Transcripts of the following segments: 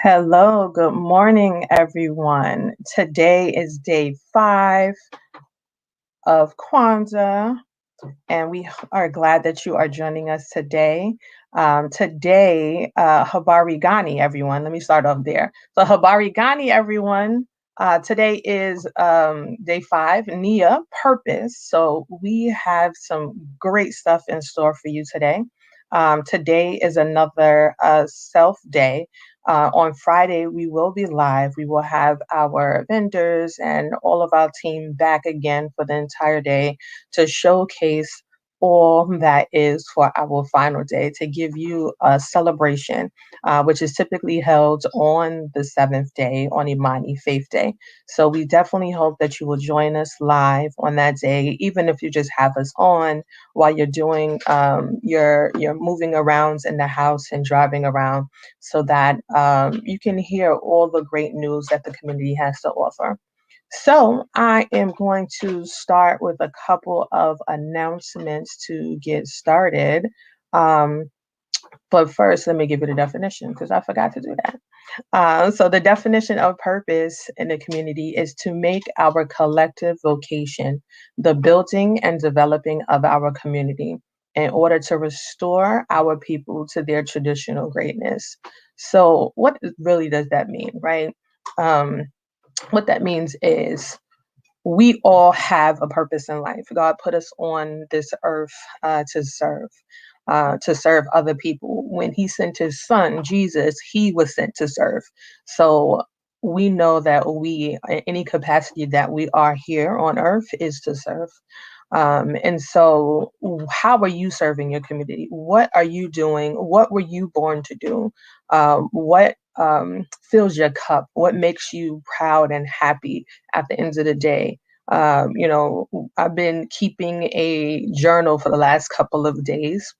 Hello, good morning, everyone. Today is day 5 of Kwanzaa, and we are glad that you are joining us today. Habari Gani, everyone. Let me start off there. So, Habari Gani, everyone. Today is day 5, Nia, purpose. So, we have some great stuff in store for you today. Today is another self day. On Friday, we will be live. We will have our vendors and all of our team back again for the entire day to showcase all that is for our final day, to give you a celebration, which is typically held on the 7th day, on Imani Faith Day. So we definitely hope that you will join us live on that day, even if you just have us on while you're doing your moving arounds in the house and driving around, so that you can hear all the great news that the community has to offer. So I am going to start with a couple of announcements to get started. Um, but first, let me give you the definition because I forgot to do that. So the definition of purpose in the community is to make our collective vocation the building and developing of our community in order to restore our people to their traditional greatness. So what really does that mean, right? Um, what that means is we all have a purpose in life. God put us on this earth to serve other people. When He sent His Son, Jesus, He was sent to serve. So we know that we, in any capacity that we are here on earth, is to serve. And so, how are you serving your community? What are you doing? What were you born to do? What fills your cup? What makes you proud and happy at the end of the day? I've been keeping a journal for the last couple of days.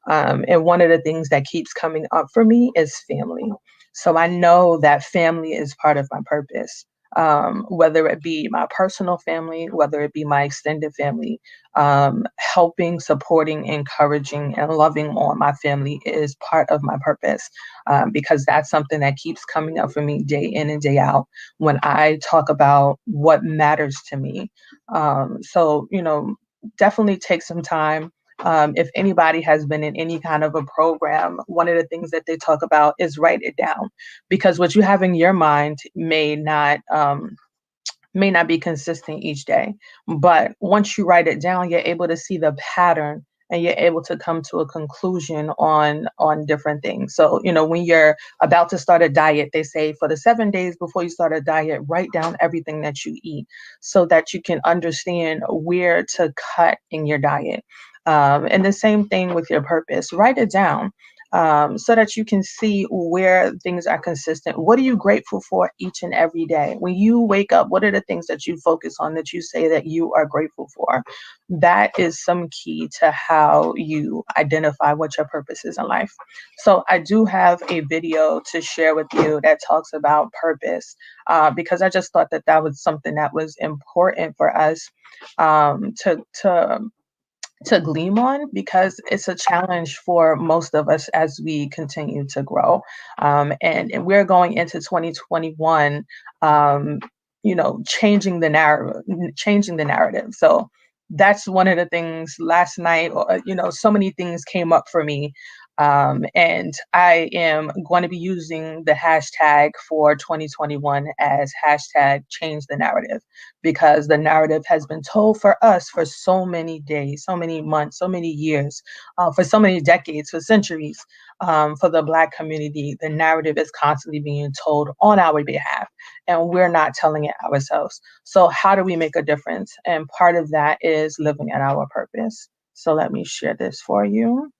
And one of the things that keeps coming up for me is family. So I know that family is part of my purpose, whether it be my personal family, whether it be my extended family. Helping, supporting, encouraging, and loving on my family is part of my purpose, because that's something that keeps coming up for me day in and day out when I talk about what matters to me. So, definitely take some time. If anybody has been in any kind of a program, one of the things that they talk about is write it down, because what you have in your mind may not be consistent each day. But once you write it down, you're able to see the pattern and you're able to come to a conclusion on different things. So, when you're about to start a diet, they say for the 7 days before you start a diet, write down everything that you eat so that you can understand where to cut in your diet. And the same thing with your purpose. Write it down, so that you can see where things are consistent. What are you grateful for each and every day? When you wake up, what are the things that you focus on that you say that you are grateful for? That is some key to how you identify what your purpose is in life. So I do have a video to share with you that talks about purpose, because I just thought that that was something that was important for us, to gleam on, because it's a challenge for most of us as we continue to grow. And we're going into 2021, changing the narrative. So that's one of the things last night, so many things came up for me. And I am going to be using the hashtag for 2021 as hashtag change the narrative, because the narrative has been told for us for so many days, so many months, so many years, for so many decades, for centuries. For the Black community, the narrative is constantly being told on our behalf, and we're not telling it ourselves. So how do we make a difference? And part of that is living at our purpose. So let me share this for you.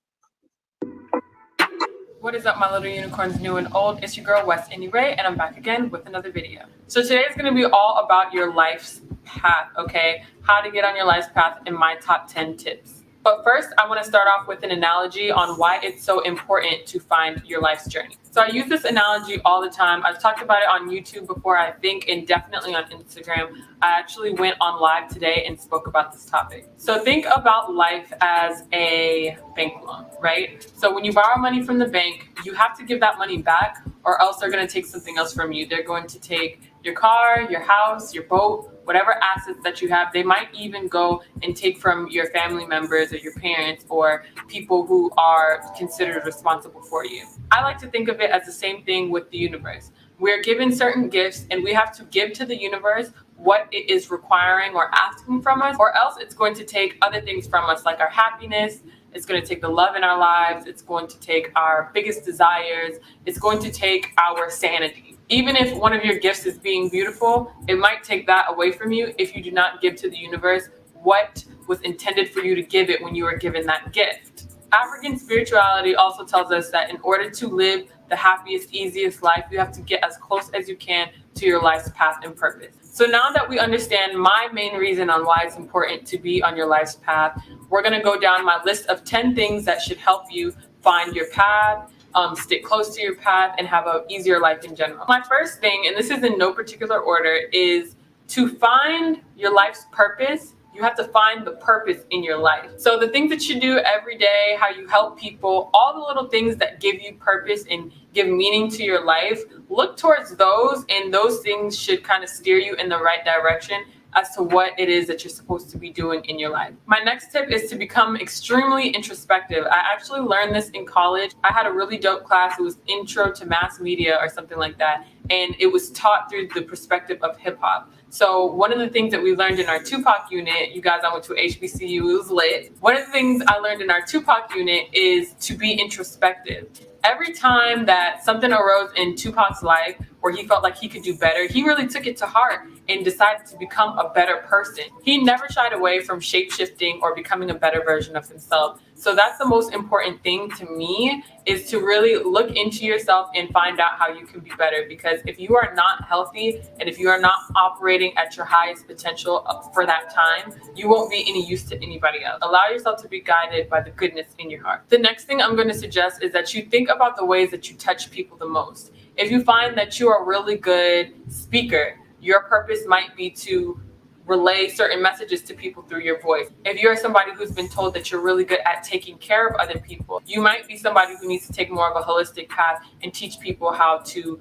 What is up, my little unicorns, new and old? It's your girl, West Indie Ray, and I'm back again with another video. So today is going to be all about your life's path, okay? How to get on your life's path and my top 10 tips. But first, I want to start off with an analogy on why it's so important to find your life's journey. So I use this analogy all the time. I've talked about it on YouTube before, I think, and definitely on Instagram. I actually went on live today and spoke about this topic. So think about life as a bank loan, right? So when you borrow money from the bank, you have to give that money back or else they're going to take something else from you. They're going to take your car, your house, your boat, whatever assets that you have. They might even go and take from your family members or your parents or people who are considered responsible for you. I like to think of it as the same thing with the universe. We're given certain gifts and we have to give to the universe what it is requiring or asking from us, or else it's going to take other things from us, like our happiness. It's going to take the love in our lives. It's going to take our biggest desires. It's going to take our sanity. Even if one of your gifts is being beautiful, it might take that away from you if you do not give to the universe what was intended for you to give it when you were given that gift. African spirituality also tells us that in order to live the happiest, easiest life, you have to get as close as you can to your life's path and purpose. So now that we understand my main reason on why it's important to be on your life's path, we're going to go down my list of 10 things that should help you find your path, stick close to your path, and have an easier life in general. My first thing, and this is in no particular order, is to find your life's purpose. You have to find the purpose in your life. So the things that you do every day, how you help people, all the little things that give you purpose and give meaning to your life, look towards those, and those things should kind of steer you in the right direction as to what it is that you're supposed to be doing in your life. My next tip is to become extremely introspective. I actually learned this in college. I had a really dope class. It was Intro to Mass Media or something like that. And it was taught through the perspective of hip hop. So one of the things that we learned in our Tupac unit, you guys, I went to HBCU, it was lit. One of the things I learned in our Tupac unit is to be introspective. Every time that something arose in Tupac's life where he felt like he could do better, he really took it to heart and decided to become a better person. He never shied away from shape-shifting or becoming a better version of himself. So that's the most important thing to me, is to really look into yourself and find out how you can be better. Because if you are not healthy and if you are not operating at your highest potential for that time, you won't be any use to anybody else. Allow yourself to be guided by the goodness in your heart. The next thing I'm going to suggest is that you think about the ways that you touch people the most. If you find that you are a really good speaker, your purpose might be to relay certain messages to people through your voice. If you're somebody who's been told that you're really good at taking care of other people, you might be somebody who needs to take more of a holistic path and teach people how to,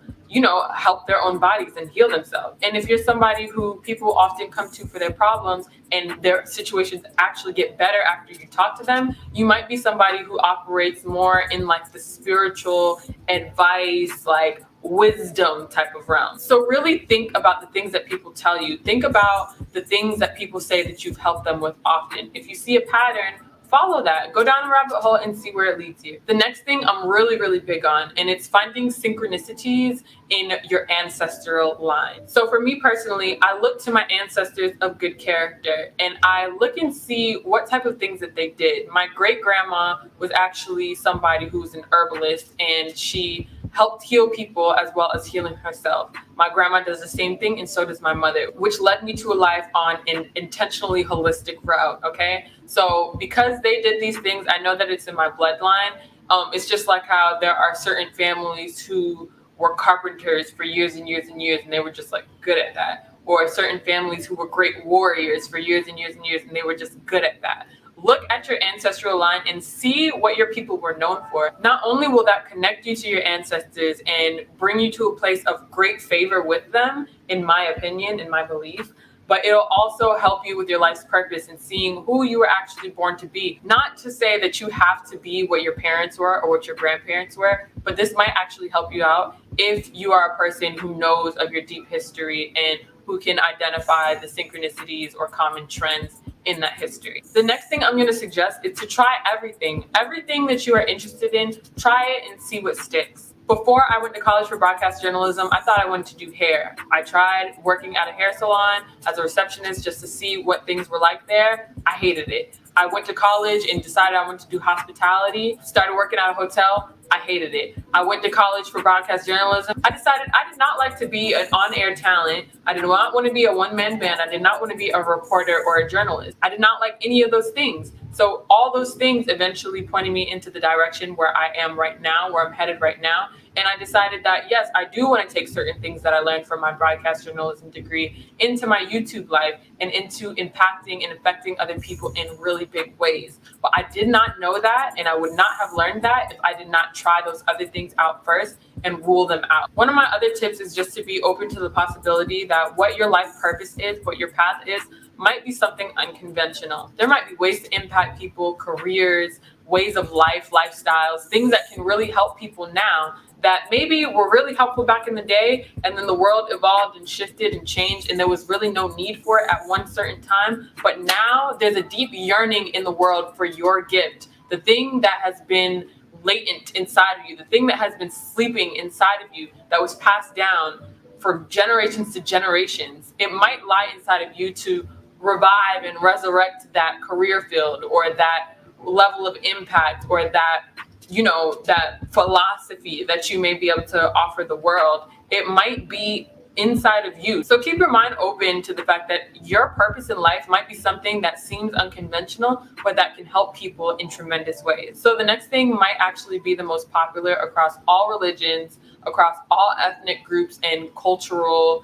help their own bodies and heal themselves. And if you're somebody who people often come to for their problems and their situations actually get better after you talk to them, you might be somebody who operates more in like the spiritual advice, like wisdom type of realm. So really think about the things that people tell you. Think about the things that people say that you've helped them with often. If you see a pattern, follow that. Go down the rabbit hole and see where it leads you. The next thing I'm really, really big on, and it's finding synchronicities in your ancestral line. So for me personally, I look to my ancestors of good character and I look and see what type of things that they did. My great grandma was actually somebody who was an herbalist, and she helped heal people as well as healing herself. My grandma does the same thing, and so does my mother, which led me to a life on an intentionally holistic route, okay? So because they did these things, I know that it's in my bloodline. It's just like how there are certain families who were carpenters for years and years and years, and they were just like good at that. Or certain families who were great warriors for years and years and years, and they were just good at that. Look at your ancestral line and see what your people were known for. Not only will that connect you to your ancestors and bring you to a place of great favor with them, in my opinion, in my belief, but it'll also help you with your life's purpose and seeing who you were actually born to be. Not to say that you have to be what your parents were or what your grandparents were, but this might actually help you out if you are a person who knows of your deep history and who can identify the synchronicities or common trends in that history. The next thing I'm going to suggest is to try everything. Everything that you are interested in, try it and see what sticks. Before I went to college for broadcast journalism, I thought I wanted to do hair. I tried working at a hair salon as a receptionist just to see what things were like there. I hated it. I went to college and decided I wanted to do hospitality, started working at a hotel. I hated it. I went to college for broadcast journalism. I decided I did not like to be an on-air talent. I did not want to be a one-man band. I did not want to be a reporter or a journalist. I did not like any of those things. So all those things eventually pointed me into the direction where I am right now, where I'm headed right now. And I decided that, yes, I do want to take certain things that I learned from my broadcast journalism degree into my YouTube life and into impacting and affecting other people in really big ways. But I did not know that, and I would not have learned that if I did not try those other things out first and rule them out. One of my other tips is just to be open to the possibility that what your life purpose is, what your path is, might be something unconventional. There might be ways to impact people, careers, ways of life, lifestyles, things that can really help people now that maybe were really helpful back in the day, and then the world evolved and shifted and changed, and there was really no need for it at one certain time. But now there's a deep yearning in the world for your gift, the thing that has been latent inside of you, the thing that has been sleeping inside of you, that was passed down for generations to generations. It might lie inside of you to revive and resurrect that career field or that level of impact or that, that philosophy that you may be able to offer the world. It might be inside of you. So keep your mind open to the fact that your purpose in life might be something that seems unconventional, but that can help people in tremendous ways. So the next thing might actually be the most popular across all religions, across all ethnic groups and cultural,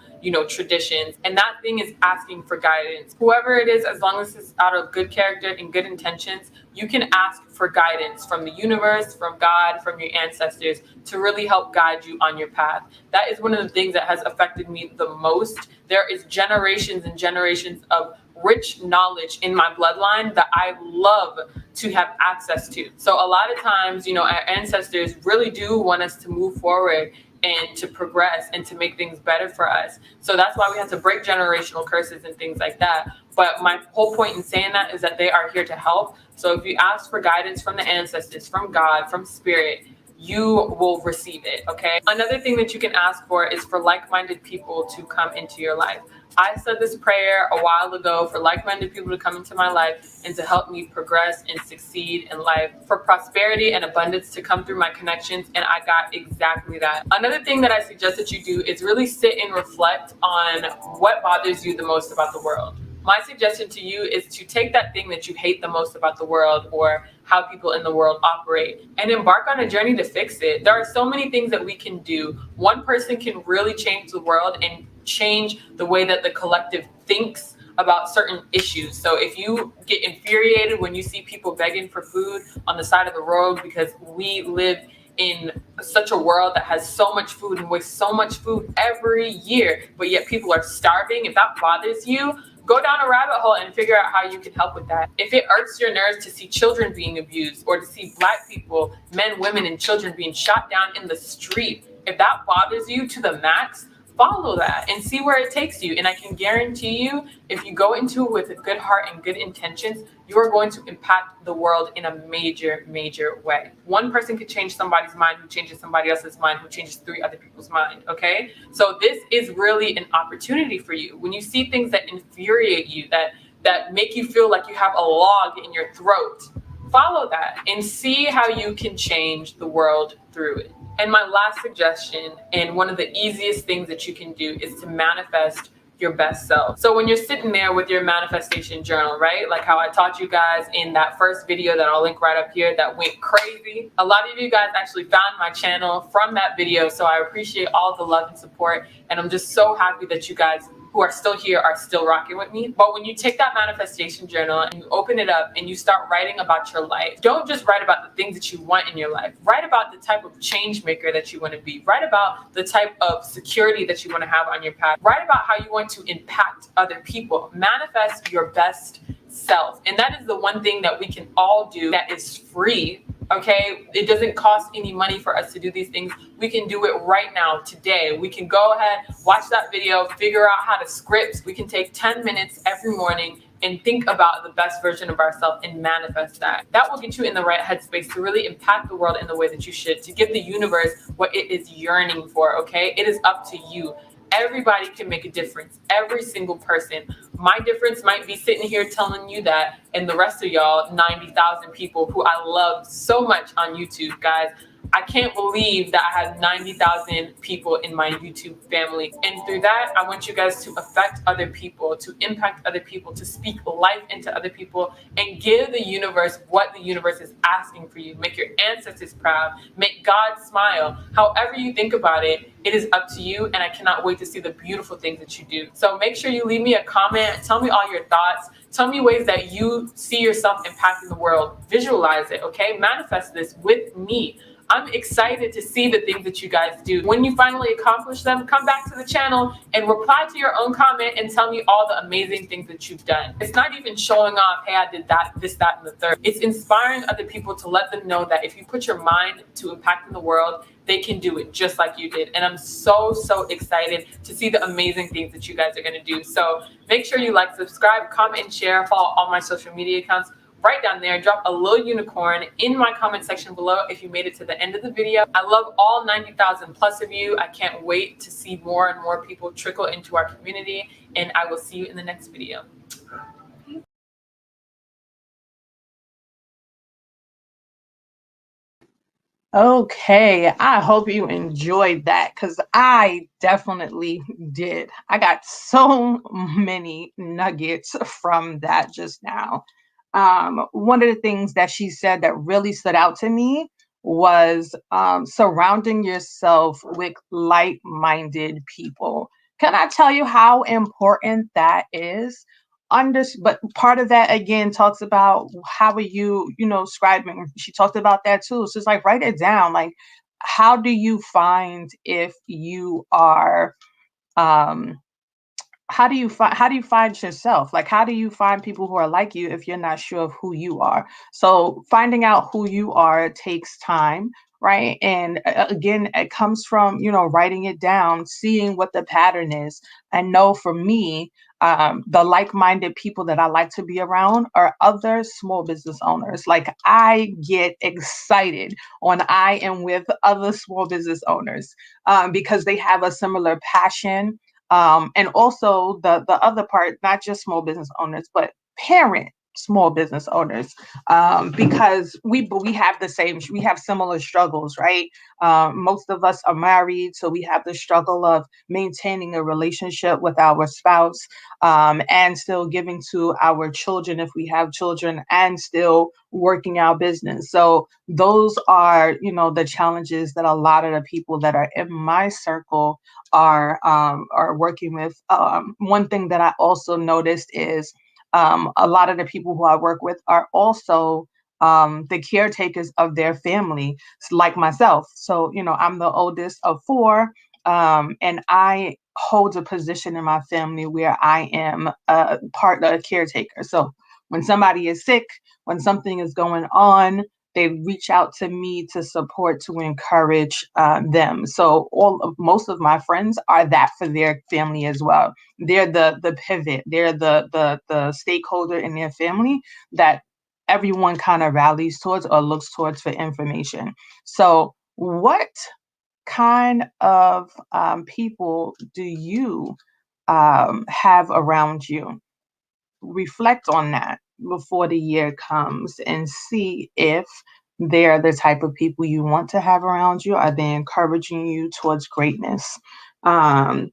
traditions. And that thing is asking for guidance. Whoever it is, as long as it's out of good character and good intentions, you can ask for guidance from the universe, from God, from your ancestors to really help guide you on your path. That is one of the things that has affected me the most. There is generations and generations of rich knowledge in my bloodline that I love to have access to. So a lot of times, our ancestors really do want us to move forward and to progress and to make things better for us. So that's why we have to break generational curses and things like that. But my whole point in saying that is that they are here to help. So if you ask for guidance from the ancestors, from God, from spirit, you will receive it, okay? Another thing that you can ask for is for like-minded people to come into your life. I said this prayer a while ago for like-minded people to come into my life and to help me progress and succeed in life, for prosperity and abundance to come through my connections, and I got exactly that. Another thing that I suggest that you do is really sit and reflect on what bothers you the most about the world. My suggestion to you is to take that thing that you hate the most about the world or how people in the world operate and embark on a journey to fix it. There are so many things that we can do. One person can really change the world and change the way that the collective thinks about certain issues. So if you get infuriated when you see people begging for food on the side of the road because we live in such a world that has so much food and wastes so much food every year, but yet people are starving, if that bothers you, go down a rabbit hole and figure out how you can help with that. If it irks your nerves to see children being abused or to see Black people, men, women, and children being shot down in the street, if that bothers you to the max, follow that and see where it takes you. And I can guarantee you, if you go into it with a good heart and good intentions, you are going to impact the world in a major, major way. One person could change somebody's mind, who changes somebody else's mind, who changes 3 other people's mind, okay? So this is really an opportunity for you. When you see things that infuriate you, that make you feel like you have a log in your throat, follow that and see how you can change the world through it. And my last suggestion, and one of the easiest things that you can do, is to manifest your best self. So when you're sitting there with your manifestation journal, right? Like how I taught you guys in that first video that I'll link right up here that went crazy. A lot of you guys actually found my channel from that video. So I appreciate all the love and support. And I'm just so happy that you guys who are still here are still rocking with me. But when you take that manifestation journal and you open it up and you start writing about your life, don't just write about the things that you want in your life. Write about the type of change maker that you want to be. Write about the type of security that you want to have on your path. Write about how you want to impact other people. Manifest your best self. And that is the one thing that we can all do that is free. Okay, it doesn't cost any money for us to do these things. We can do it right now, today. We can go ahead, watch that video, figure out how to script. We can take 10 minutes every morning and think about the best version of ourselves and manifest that. That will get you in the right headspace to really impact the world in the way that you should, to give the universe what it is yearning for, okay? It is up to you. Everybody can make a difference. Every single person. My difference might be sitting here telling you that, and the rest of y'all, 90,000 people who I love so much on YouTube, guys, I can't believe that I had 90,000 people in my YouTube family. And through that, I want you guys to affect other people, to impact other people, to speak life into other people, and give the universe what the universe is asking for you. Make your ancestors proud. Make God smile. However you think about it, it is up to you, and I cannot wait to see the beautiful things that you do. So make sure you leave me a comment. Tell me all your thoughts. Tell me ways that you see yourself impacting the world. Visualize it, okay? Manifest this with me. I'm excited to see the things that you guys do. When you finally accomplish them, come back to the channel and reply to your own comment and tell me all the amazing things that you've done. It's not even showing off, hey, I did that, this, that, and the third. It's inspiring other people to let them know that if you put your mind to impacting the world, they can do it just like you did. And I'm so, so excited to see the amazing things that you guys are going to do. So make sure you like, subscribe, comment, and share. Follow all my social media accounts right down there. Drop a little unicorn in my comment section below if you made it to the end of the video. I love all 90,000 plus of you. I can't wait to see more and more people trickle into our community, and I will see you in the next video. Okay, I hope you enjoyed that because I definitely did. I got so many nuggets from that just now. One of the things that she said that really stood out to me was surrounding yourself with like-minded people. Can I tell you how important that is? But part of that again talks about how are you, scribing. She talked about that too. So it's like write it down. Like, how do you find if you are um how do you find yourself? Like, how do you find people who are like you if you're not sure of who you are? So finding out who you are takes time, right? And again, it comes from, writing it down, seeing what the pattern is. And know for me, the like-minded people that I like to be around are other small business owners. Like, I get excited when I am with other small business owners, because they have a similar passion, and also the other part, not just small business owners, but parent small business owners, because we have we have similar struggles, right? Most of us are married, so we have the struggle of maintaining a relationship with our spouse, and still giving to our children if we have children, and still working our business. So those are, the challenges that a lot of the people that are in my circle are working with. One thing that I also noticed is, a lot of the people who I work with are also the caretakers of their family, like myself. So, I'm the oldest of four, and I hold a position in my family where I am part of a caretaker. So when somebody is sick, when something is going on, they reach out to me to support, to encourage them. So most of my friends are that for their family as well. They're the pivot. They're the stakeholder in their family that everyone kind of rallies towards or looks towards for information. So what kind of people do you have around you? Reflect on that before the year comes and see if they're the type of people you want to have around you. Are they encouraging you towards greatness? Um,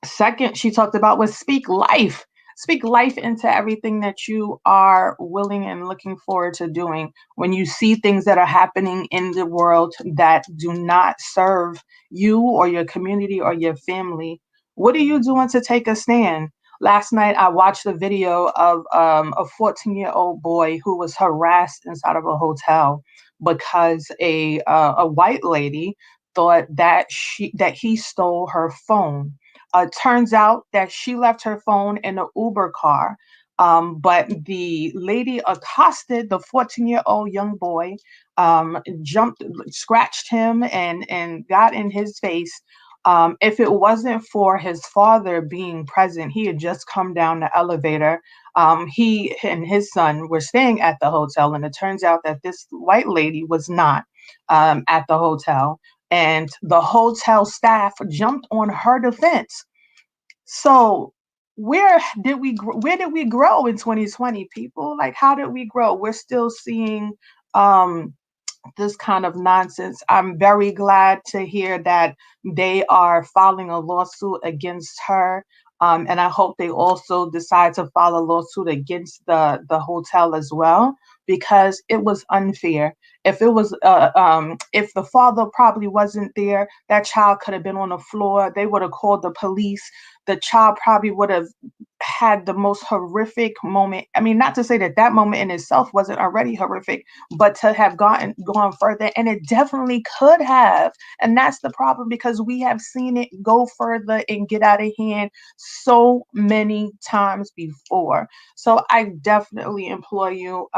Second, she talked about was speak life. Speak life into everything that you are willing and looking forward to doing. When you see things that are happening in the world that do not serve you or your community or your family, what are you doing to take a stand? Last night, I watched a video of a 14-year-old boy who was harassed inside of a hotel because a white lady thought that he stole her phone. Turns out that she left her phone in an Uber car. But the lady accosted the 14-year-old young boy, jumped, scratched him, and got in his face. If it wasn't for his father being present, he had just come down the elevator. He and his son were staying at the hotel, and it turns out that this white lady was not at the hotel, and the hotel staff jumped on her defense. So where did we grow in 2020, people? Like, how did we grow? We're still seeing um this kind of nonsense. I'm very glad to hear that they are filing a lawsuit against her. And I hope they also decide to file a lawsuit against the hotel as well, because it was unfair. If the father probably wasn't there, that child could have been on the floor. They would have called the police. The child probably would have had the most horrific moment. I mean, not to say that that moment in itself wasn't already horrific, but to have gone further, and it definitely could have. And that's the problem, because we have seen it go further and get out of hand so many times before. So I definitely implore you.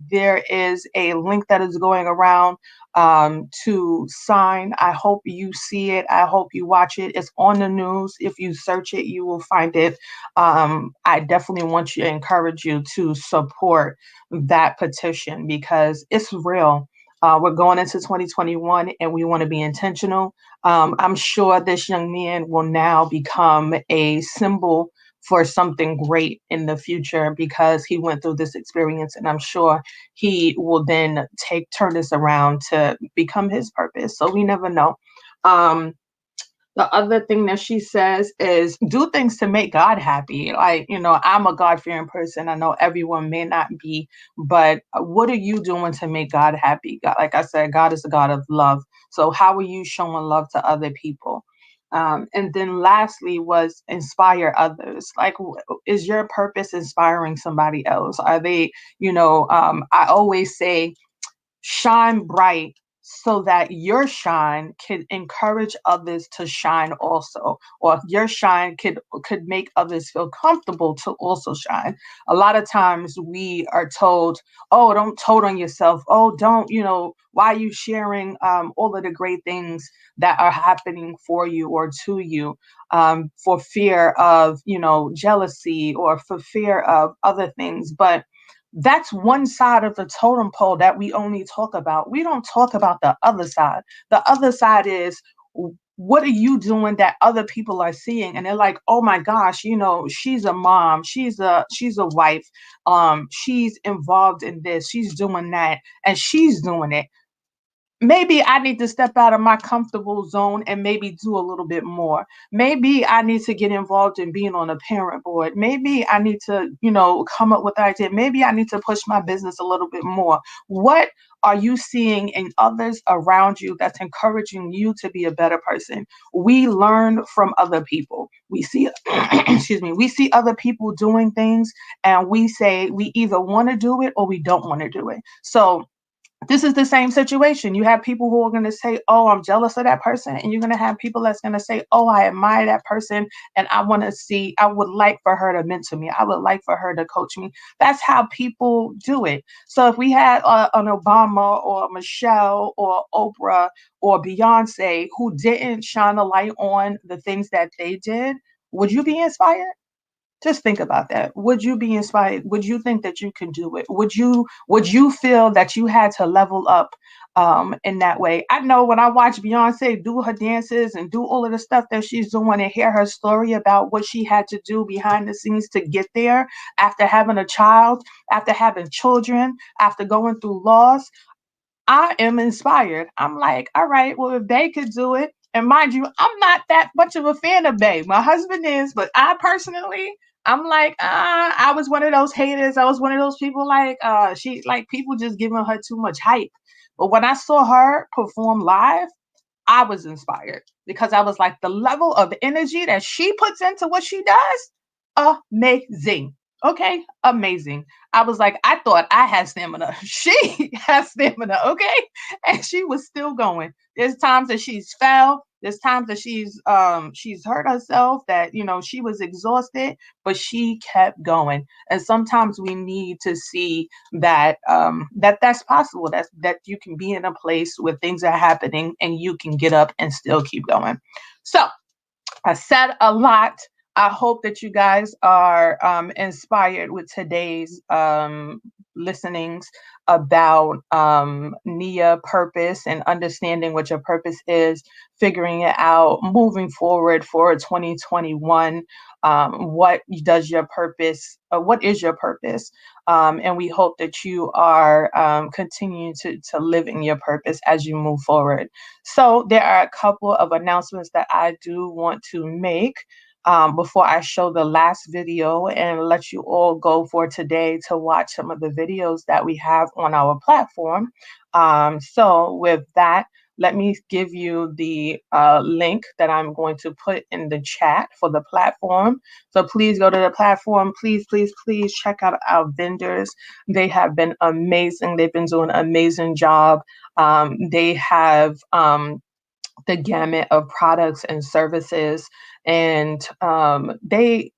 There is a link that is going around to sign. I hope you see it. I hope you watch it. It's on the news. If you search it, you will find it. I definitely want you to encourage you to support that petition, because it's real. We're going into 2021 and we want to be intentional. I'm sure this young man will now become a symbol for something great in the future, because he went through this experience, and I'm sure he will then turn this around to become his purpose. So we never know. Um, the other thing that she says is do things to make God happy. Like, I'm a God fearing person. I know everyone may not be, but what are you doing to make God happy? God, like I said, God is a God of love. So how are you showing love to other people? And then lastly was inspire others. Like, is your purpose inspiring somebody else? Are they, I always say, shine bright so that your shine can encourage others to shine also, or your shine could make others feel comfortable to also shine. A lot of times we are told, oh, don't tote on yourself, oh, don't, why are you sharing all of the great things that are happening for you or to you, for fear of jealousy, or for fear of other things. But that's one side of the totem pole that we only talk about. We don't talk about the other side. The other side is, what are you doing that other people are seeing, and they're like, oh my gosh, she's a mom, she's a wife, she's involved in this, she's doing that, and she's doing it. Maybe I need to step out of my comfortable zone and maybe do a little bit more. Maybe I need to get involved in being on a parent board. Maybe I need to, come up with an idea. Maybe I need to push my business a little bit more. What are you seeing in others around you that's encouraging you to be a better person? We learn from other people. We see, excuse me, we see other people doing things, and we say we either want to do it or we don't want to do it. So this is the same situation. You have people who are going to say, oh, I'm jealous of that person. And you're going to have people that's going to say, oh, I admire that person. And I would like for her to mentor me. I would like for her to coach me. That's how people do it. So if we had an Obama or Michelle or Oprah or Beyonce who didn't shine a light on the things that they did, would you be inspired? Just think about that. Would you be inspired? Would you think that you can do it? Would you feel that you had to level up in that way? I know when I watch Beyonce do her dances and do all of the stuff that she's doing, and hear her story about what she had to do behind the scenes to get there, after having a child, after having children, after going through loss, I am inspired. I'm like, all right, well, if they could do it, and mind you, I'm not that much of a fan of Bay. My husband is, but I personally, I'm like, I was one of those haters. I was one of those people like, she like people just giving her too much hype. But when I saw her perform live, I was inspired, because I was like, the level of energy that she puts into what she does, amazing. Okay, amazing. I was like, I thought I had stamina. She has stamina, okay? And she was still going. There's times that she's fell. There's times that she's hurt herself, that she was exhausted, but she kept going. And sometimes we need to see that that's possible. That you can be in a place where things are happening and you can get up and still keep going. So I said a lot. I hope that you guys are inspired with today's listenings about Nia purpose and understanding what your purpose is, figuring it out, moving forward for 2021. What does your purpose? What is your purpose? And we hope that you are continuing to live in your purpose as you move forward. So there are a couple of announcements that I do want to make before I show the last video and let you all go for today to watch some of the videos that we have on our platform. So with that, let me give you the link that I'm going to put in the chat for the platform. So please go to the platform. Please, please, please check out our vendors. They have been amazing. They've been doing an amazing job. They have the gamut of products and services, and they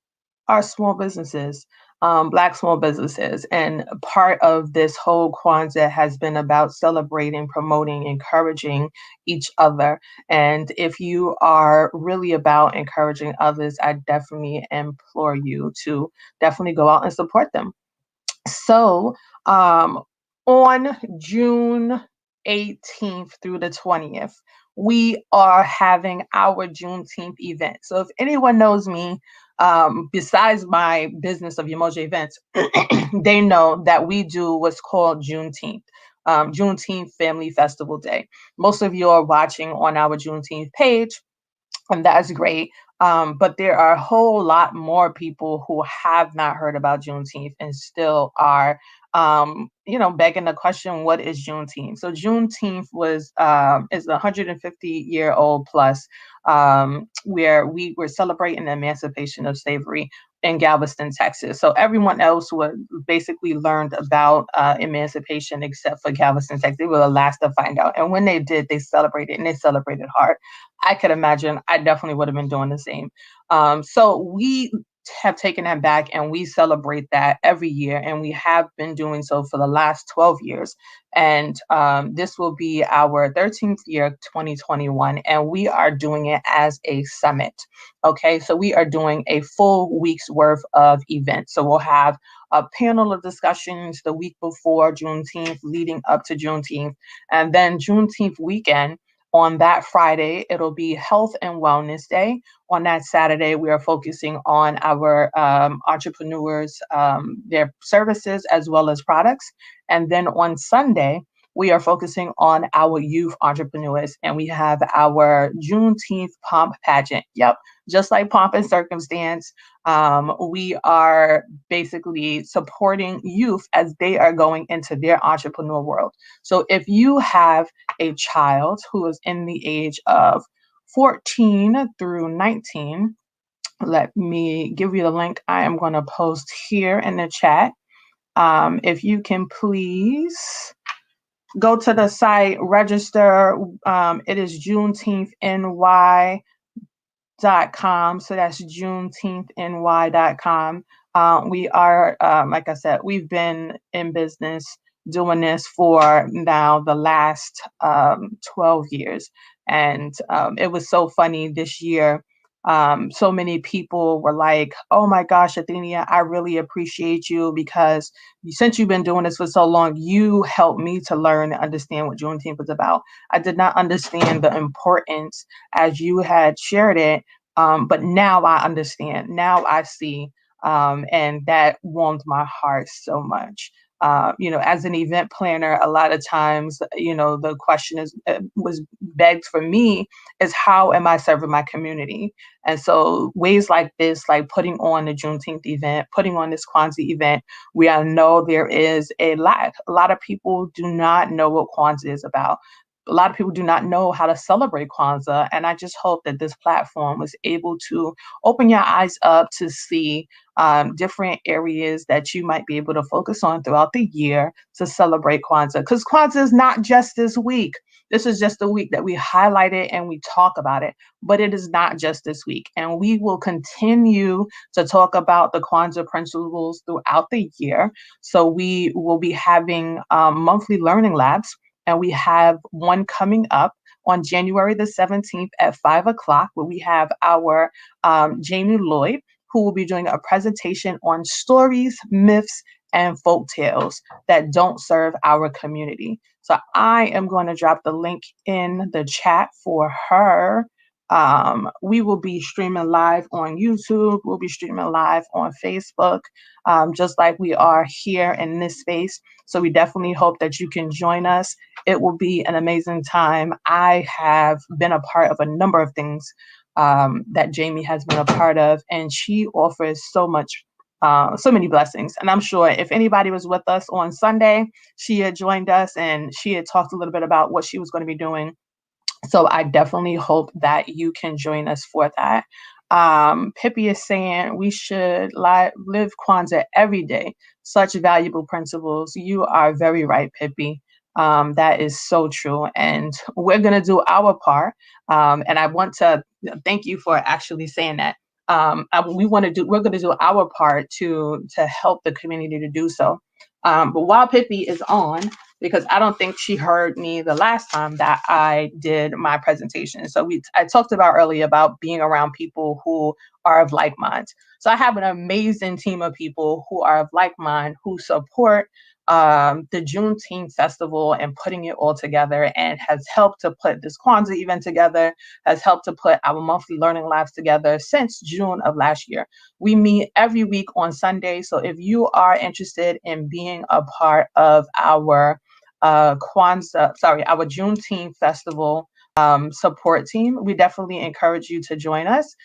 are small businesses, Black small businesses. And part of this whole Kwanzaa has been about celebrating, promoting, encouraging each other. And if you are really about encouraging others, I definitely implore you to definitely go out and support them. So, on June 18th through the 20th, we are having our Juneteenth event. So, if anyone knows me, besides my business of Umoja Events, they know that we do what's called Juneteenth. Juneteenth Family Festival Day. Most of you are watching on our Juneteenth page, and that's great. But there are a whole lot more people who have not heard about Juneteenth and still are, begging the question, what is Juneteenth? So Juneteenth is a 150-year-old plus, where we were celebrating the emancipation of slavery in Galveston, Texas. So everyone else was basically learned about emancipation except for Galveston, Texas. They were the last to find out. And when they did, they celebrated, and they celebrated hard. I could imagine I definitely would have been doing the same. So we have taken that back, and we celebrate that every year, and we have been doing so for the last 12 years. And this will be our 13th year, 2021, and we are doing it as a summit. Okay, so we are doing a full week's worth of events. So we'll have a panel of discussions the week before Juneteenth, leading up to Juneteenth, and then Juneteenth weekend. On that Friday, it'll be Health and Wellness Day. On that Saturday, we are focusing on our entrepreneurs, their services as well as products. And then on Sunday, we are focusing on our youth entrepreneurs, and we have our Juneteenth Pomp Pageant. Yep, just like Pomp and Circumstance, we are basically supporting youth as they are going into their entrepreneur world. So if you have a child who is in the age of 14 through 19, let me give you the link I am going to post here in the chat. If you can please go to the site, register. It is JuneTeenthNY.com. So that's JuneTeenthNY.com. We are, like I said, we've been in business doing this for now the last 12 years. And it was so funny this year. So many people were like, oh my gosh, Athenia, I really appreciate you because since you've been doing this for so long, you helped me to learn and understand what Juneteenth was about. I did not understand the importance as you had shared it, but now I understand. Now I see, and that warmed my heart so much. As an event planner, a lot of times, the question was begged for me is how am I serving my community? And so ways like this, like putting on the Juneteenth event, putting on this Kwanzaa event, we all know there is a lack. A lot of people do not know what Kwanzaa is about. A lot of people do not know how to celebrate Kwanzaa. And I just hope that this platform was able to open your eyes up to see different areas that you might be able to focus on throughout the year to celebrate Kwanzaa. Because Kwanzaa is not just this week. This is just a week that we highlight it and we talk about it, but it is not just this week. And we will continue to talk about the Kwanzaa principles throughout the year. So we will be having monthly learning labs, and we have one coming up on January the 17th at 5 o'clock, where we have our Jamie Lloyd. who will be doing a presentation on stories, myths, and folk tales that don't serve our community. So I am going to drop the link in the chat for her. We will be streaming live on YouTube. We'll be streaming live on Facebook, just like we are here in this space. So we definitely hope that you can join us. It will be an amazing time. I have been a part of a number of things that Jamie has been a part of, and she offers so much. So many blessings. And I'm sure if anybody was with us on Sunday, she had joined us and she had talked a little bit about what she was going to be doing. So I definitely hope that you can join us for that. Pippi is saying we should live Kwanzaa every day. Such valuable principles. You are very right, Pippi. That is so true. And we're going to do our part. And I want to thank you for actually saying that. We're going to do our part to help the community to do so. But while Pippi is on, because I don't think she heard me the last time that I did my presentation. So I talked about earlier about being around people who are of like minds. So I have an amazing team of people who are of like mind, who support the Juneteenth festival and putting it all together, and has helped to put this Kwanzaa event together, has helped to put our monthly learning labs together since June of last year. We meet every week on Sunday. So if you are interested in being a part of our our Juneteenth festival support team, we definitely encourage you to join us.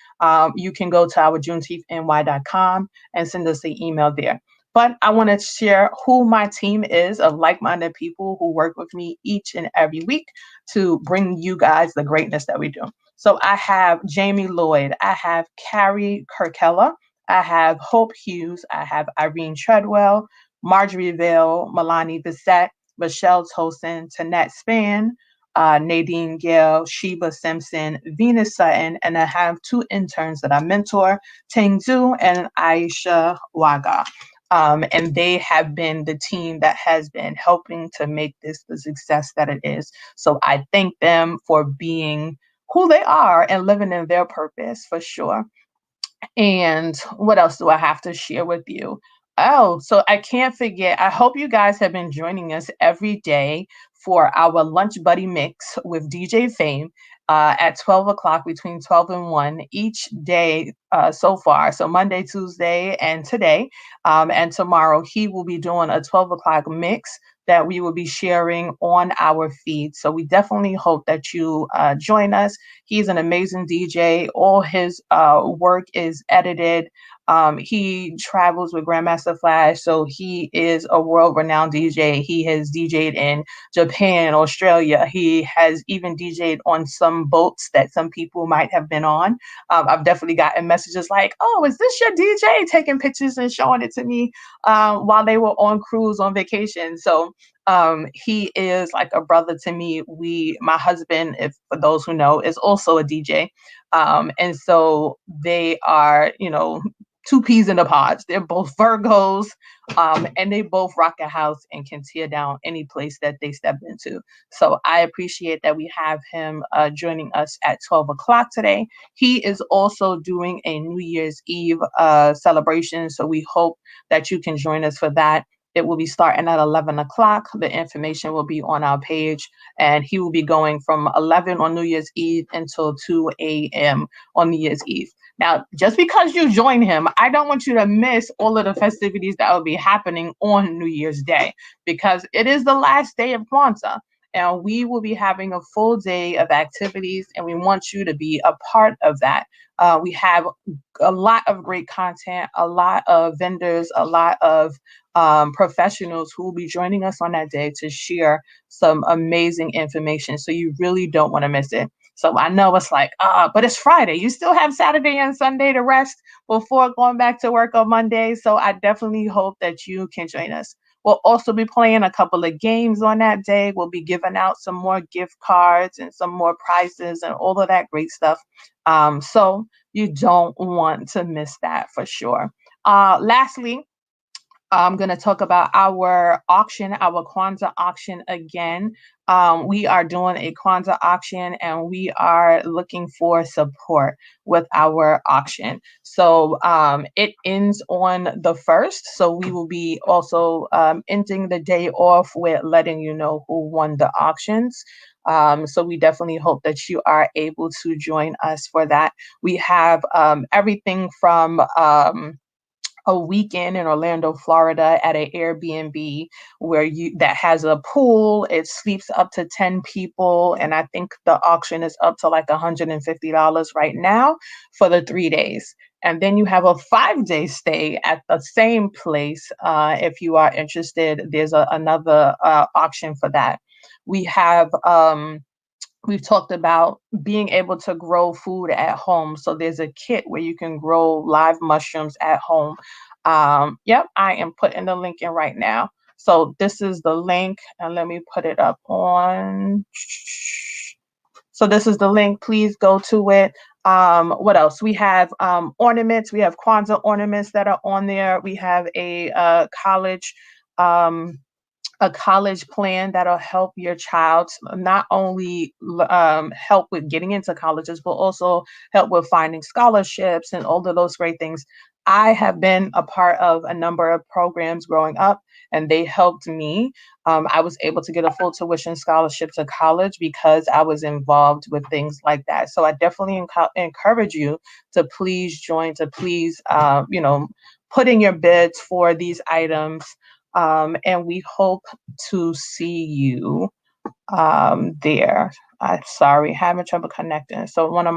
You can go to our JuneteenthNY.com and send us an email there. But I want to share who my team is of like-minded people who work with me each and every week to bring you guys the greatness that we do. So I have Jamie Lloyd, I have Carrie Kirkella, I have Hope Hughes, I have Irene Treadwell, Marjorie Vale, Milani Bissett, Michelle Tosin, Tanette Span, Nadine Gale, Sheba Simpson, Venus Sutton, and I have two interns that I mentor, Ting Zhu and Aisha Waga. And they have been the team that has been helping to make this the success that it is. So I thank them for being who they are and living in their purpose for sure. And what else do I have to share with you? Oh, so I can't forget. I hope you guys have been joining us every day for our Lunch Buddy Mix with DJ Fame at 12 o'clock, between 12 and 1 each day so far. So Monday, Tuesday, and today. And tomorrow, he will be doing a 12 o'clock mix that we will be sharing on our feed. So we definitely hope that you join us. He's an amazing DJ. All his work is edited. He travels with Grandmaster Flash, so he is a world-renowned DJ. He has DJed in Japan, Australia. He has even DJed on some boats that some people might have been on. I've definitely gotten messages like, "Oh, is this your DJ?" Taking pictures and showing it to me while they were on cruise on vacation. So he is like a brother to me. My husband, if for those who know, is also a DJ. And so they are, two peas in a pod. They're both Virgos, and they both rock a house and can tear down any place that they step into. So I appreciate that we have him joining us at 12 o'clock today. He is also doing a New Year's Eve celebration. So we hope that you can join us for that. It will be starting at 11 o'clock. The information will be on our page, and he will be going from 11 on New Year's Eve until 2 a.m. on New Year's Eve. Now, just because you join him, I don't want you to miss all of the festivities that will be happening on New Year's Day, because it is the last day of Kwanzaa. And we will be having a full day of activities, and we want you to be a part of that. We have a lot of great content, a lot of vendors, a lot of professionals who will be joining us on that day to share some amazing information. So you really don't want to miss it. So I know it's like, but it's Friday. You still have Saturday and Sunday to rest before going back to work on Monday. So I definitely hope that you can join us. We'll also be playing a couple of games on that day. We'll be giving out some more gift cards and some more prizes and all of that great stuff. So you don't want to miss that for sure. Lastly, I'm going to talk about our auction, our Kwanzaa auction again. We are doing a Kwanzaa auction and we are looking for support with our auction. So it ends on the 1st. So we will be also ending the day off with letting you know who won the auctions. So we definitely hope that you are able to join us for that. We have everything from a weekend in Orlando, Florida at an Airbnb where you that has a pool. It sleeps up to 10 people. And I think the auction is up to like $150 right now for the 3 days. And then you have a 5 day stay at the same place. If you are interested, there's another auction for that. We have we've talked about being able to grow food at home. So there's a kit where you can grow live mushrooms at home. Yep, I am putting the link in right now. So this is the link, and let me put it up on. So this is the link. Please go to it. What else? We have ornaments. We have Kwanzaa ornaments that are on there. We have um, a college plan that'll help your child not only help with getting into colleges, but also help with finding scholarships and all of those great things. I have been a part of a number of programs growing up, and they helped me. I was able to get a full tuition scholarship to college because I was involved with things like that. So I definitely encourage you to please join, to please, put in your bids for these items, and we hope to see you there. I'm sorry, having trouble connecting. So one of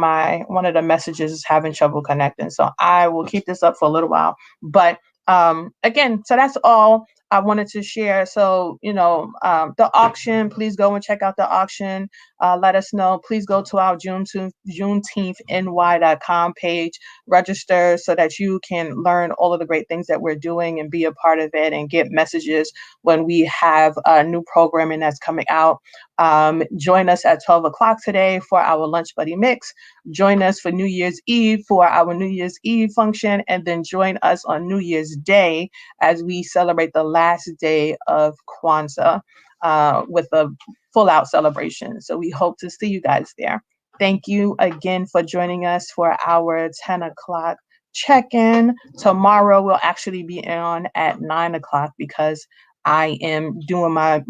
the messages is having trouble connecting. So I will keep this up for a little while. But again, so that's all I wanted to share. So, the auction, please go and check out the auction. Let us know. Please go to our JuneTeenthNY.com page, register so that you can learn all of the great things that we're doing and be a part of it and get messages when we have new programming that's coming out. Join us at 12 o'clock today for our Lunch Buddy Mix. Join us for New Year's Eve for our New Year's Eve function, and then join us on New Year's Day as we celebrate the last day of Kwanzaa with a full out celebration. So we hope to see you guys there. Thank you again for joining us for our 10 o'clock check-in. Tomorrow we'll actually be on at 9 o'clock because I am doing my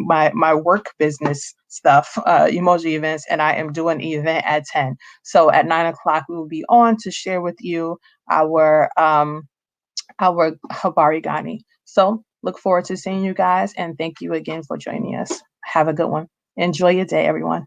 work business stuff, Umoja Events, and I am doing an event at 10. So at 9 o'clock we will be on to share with you our Habari Gani. So look forward to seeing you guys, and thank you again for joining us. Have a good one. Enjoy your day, everyone.